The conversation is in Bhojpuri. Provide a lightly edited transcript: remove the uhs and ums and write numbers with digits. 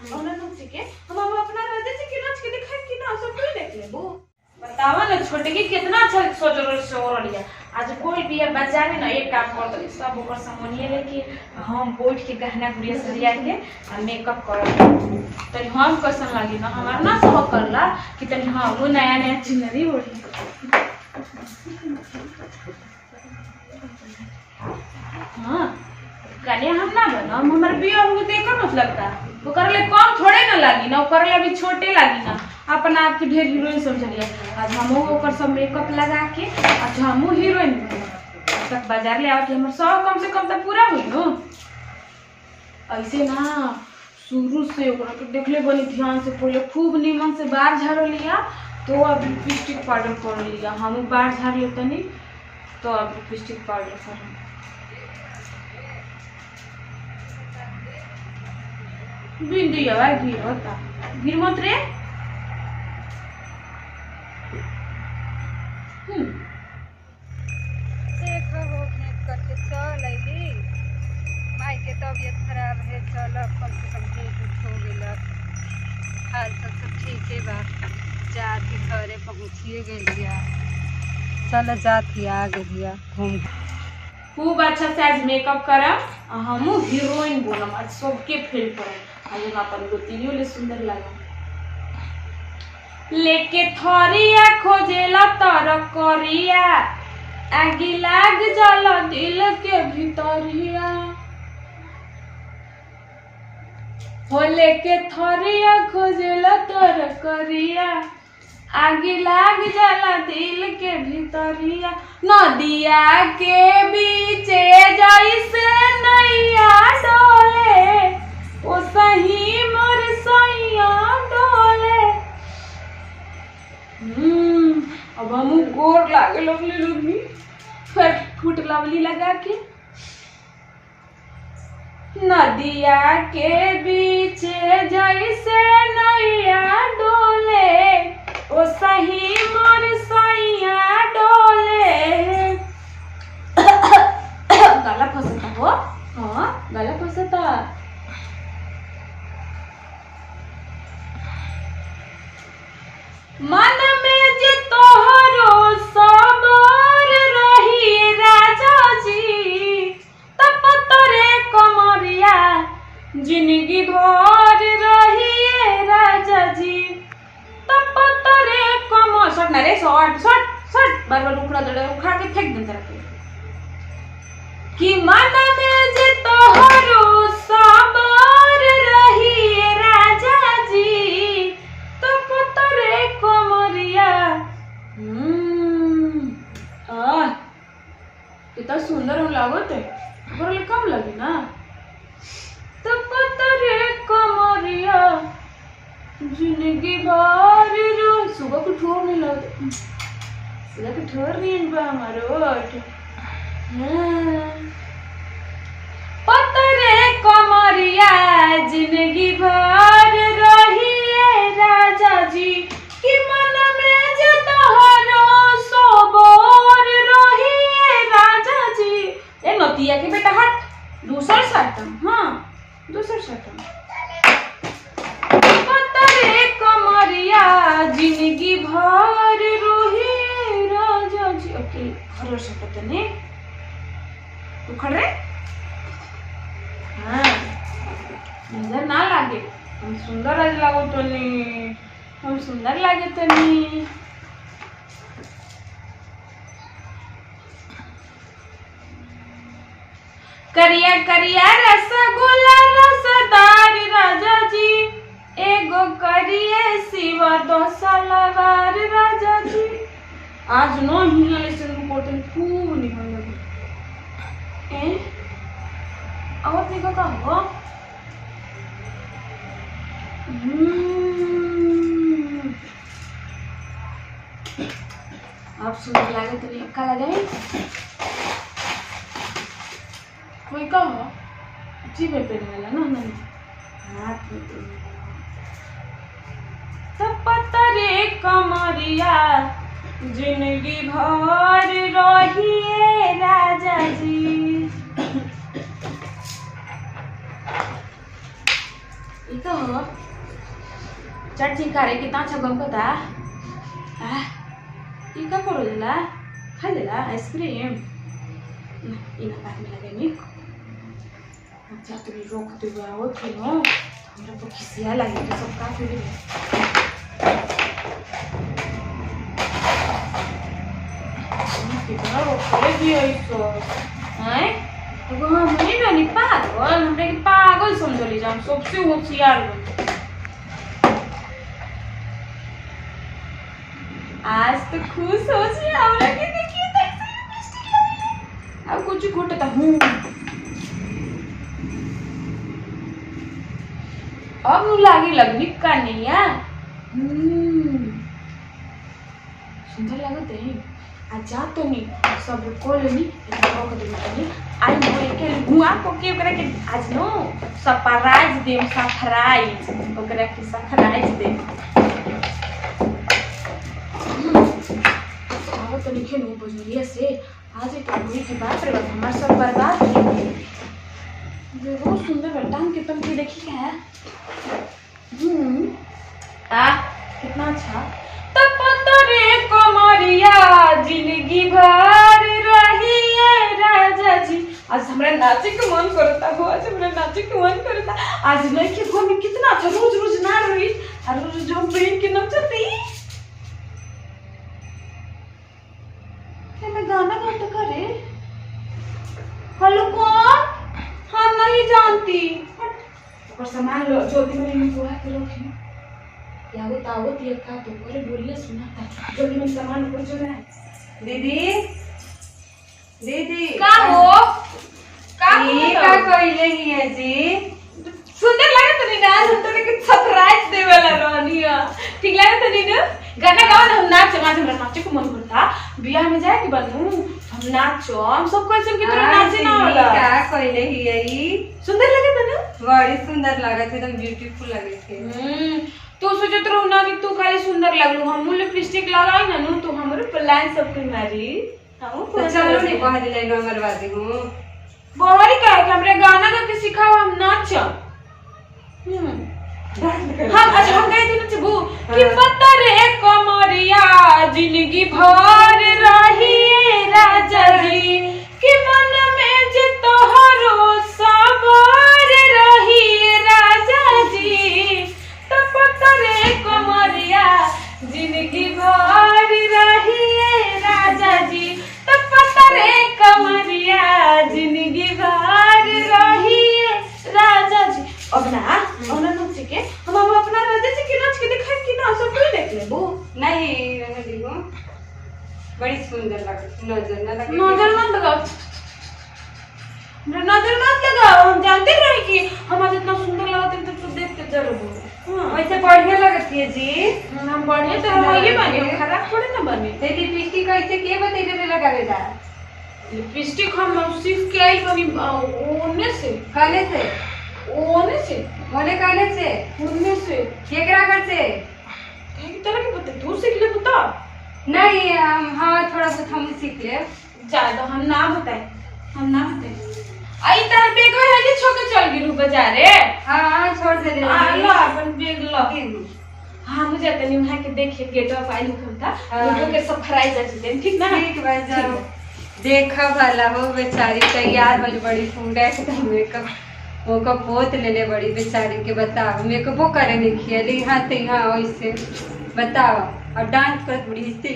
हम अपना राजा जी के नाच के दिखाए कि ना सब कोई देख लेबो। बतावा ना छोटे की कितना अच्छा सोच लिया। आज कोई भी है बाजारे ना एक काम कर दो सब ओकर सामानिए लेके हम बैठ के गहना गुड़िया सरिया के आ मेकअप करब। तनी हम कैसन लागी ना हमार ना सब करला कि तनी हां वो नया नया चुनरी ओढ़ी। हां कन्या हम ना बनम हमर बियाह हो देकर मतलब का वो करले कम थोड़े ना लागी ना, वो करले भी छोटे लागी ना। अपना आप के ढेर हीरोइन समझ लिया। आज हमहू ओकर सब मेकअप लगा के आज हमहू हीरोइन बनब। तक बाजार ले आवत हमर सब कम से कम त पूरा हुई नो। ऐसे ना शुरू से ओकरा के देखले बनी ध्यान से पहले खूब नीमन से बाल झाड़ लिया तो अब लिपस्टिक पाउडर कर लिया। हमहू बाल झाड़ ले तनी तो अब लिपस्टिक पाउडर कर बिंदी आवा गिर होता गिर मत रे। देखो हो भेंट करके चल अइली। माई के तबीयत खराब है, चल कम से कम भेंट हो गेलक। हाल सब ठीके बा, जाती घरे पहुँचिए गेलिया। चल जाती आ गेलिया घूम। खूब अच्छा से आज मेकअप करब हमहू हीरोइन बनम। आज सबके फेल करब। आज हम अपन गोतिनियो ले सुंदर लागम। लेके थरिया खोजेला तर करिया आगे लाग जाला दिल के भीतरिया। हो लेके थरिया खोजेला तर करिया आगे लाग जाला दिल के भीतरिया। नदिया के बीचे जैसे नैया डोले ओ सही मोर सैया डोले। अब हम गोर लागे लगले लोग फिर फुट लवली लगा के नदिया के बीचे जैसे नैया डोले ओ सही मोर सैया डोले। गला फंसता हो। हाँ गला फंसता। मन में जे तोहरो सबर रही राजा जी तब तोरे कमरिया जिंदगी भर रही राजा जी तब तोरे कमर शॉट ना रे शॉट शॉट शॉट बार बार उखड़ा के फेंक दे तरफ कि मन में जे तोहरो सबर रही राजा जी तब तोरे कमरिया। कितना सुंदर हम लागत है बोले कम लगी ना। तब तोरे कमरिया जिंदगी भर रो सुबह को ठोर नहीं लगता सुबह को ठोर नहीं बा हमारो पतरे कमरिया जिंदगी भर रही राजा जी कि मन में जे तोहरो सोबर रही राजा जी। ए नतिया के बेटा हट दूसर साटम। हाँ दूसर साटम पतरे कमरिया जिंदगी भर रही राजा जी। ओके घर साटत ने तू खड़े। हाँ सुंदर ना लागे हम सुंदर आज लागो तो नहीं हम सुंदर लागे तो नहीं। करिया करिया रसगुल्ला रसदार राजा जी एगो करिए सिवा दोसलवार राजा जी। आज नो हिंगले से कोटन खूब निकल लगे। ए और देखो का हो। आप सुंदर लागे तो लिखा लगे कोई का हो जी में पहनने वाला ना नहीं हाथ में पहनने सब पतरे कमरिया जिंदगी भर रहिए राजा जी। ये तो चाची करे कितना अच्छा गम पता ई का करो दिला खा लेला आइसक्रीम इना पानी लगे नी अच्छा तो रोक दे आओ कि नो हमरा तो खिसिया लगे तो सब का फिर कितना रोक भी है तो हैं तो हम नहीं बनी पागल हमरे के पागल समझली जाम सबसे होशियार बन आज तो खुश हो जी हमरा के देखिए कैसे लिपस्टिक लगी अब कुछ घोटता हूं अब लागी लगनी कनिया सुंदर लागत है आजा तो नहीं सब को लेनी को दे नहीं आई बोल के हुआ को के ओकरा के आज नो सरप्राइज दे सरप्राइज ओकरा के सरप्राइज दे आओ तो लिखे नो बजरिया से आज एक कोई की बात रे हमार सब बर्बाद हो गई ये बहुत सुंदर टांग के तुम के देखी क्या है कितना अच्छा तब रे कमरिया जिंदगी भर रही है राजा जी आज हमरा नाचे के मन करता हो आज हमरा नाचे के मन करता आज नहीं के घर में कितना अच्छा रोज रोज ना रही और रोज जो ट्रेन के नचती क्या मैं गाना गाता करे हेलो कौन हम नहीं जानती और सामान लो जल्दी में बुआ के रखी तावत ये का तो करे बोलिए सुना था जल्दी में सामान ऊपर जो है दीदी दीदी का हो का ये का कइले ही है जी सुंदर लगे तो नहीं ना हम तो के सरप्राइज दे वाला रहनी है ठीक लगे तो नहीं ना गाना गाओ हम नाच हमरा नाचे को मन करता बियाह में जाए के बनू हम नाचो हम सब कैसे की तरह नाचे ना वाला का कइले ही है ई सुंदर लगे तो ना बड़ी सुंदर लागत है एकदम ब्यूटीफुल लगे थे तू सोचत रहो ना कि तू खाली सुंदर लगलू हम लिपस्टिक लगाई ना तो हमरे प्लान सब कोई मारी हम तो चलो नहीं कह दिले नंबर बाजी हूं बहरी का है हमरे गाना गा के सिखाओ हम नाच हम अच्छा हम गए थे नचबू कि पता रे कमरिया जिंदगी भर रही राजा जी कि मन में जे तोहरो सबर रही राजा जी तो पता रे कमरिया जिंदगी भर रही राजा जी तो पता रे कमरिया जिंदगी भर रही राजा जी अब ना नच के हम अपना राजा जी के नच के दिखाई कि ना सब कोई देख ले वो नहीं रहने दीगो बड़ी सुंदर लगत नजर ना लगे नजर मत लगाओ नजर मत लगाओ हम जानते रहे कि हम आज इतना सुंदर लगते हैं तो तू देख के जरूर बोल वैसे बढ़िया लगती है जी हम बढ़िया तो हम ये बने खराब थोड़ी ना बने ते लिपस्टिक कैसे के बतेले रे लगावे जा लिपस्टिक हम सीख के आई बनी ओने से काले से ओने से बोले काले से ओने से केकरा कर से एक तरह के बता तू सीख ले बता नहीं हां थोड़ा बहुत हम सीख ले ज्यादा हम ना बताए आई तार बेग है जे छोके चल गिरू बाजारे हां छोड़ दे रे लो अपन बेग लो हां मुझे तनी वहां के देखे गेट ऑफ आई लिखता लोगों के सरप्राइज आते ठीक ना ठीक बा जाओ देखा भला हो बेचारी तैयार हो बड़ी पूरा एकदम मेकअप ओका पोत लेले बड़ी बेचारी के बताओ मेकअपो करे नहीं खिया ली हां ते हां वैसे बताओ और डांस करत बड़ी हिस्से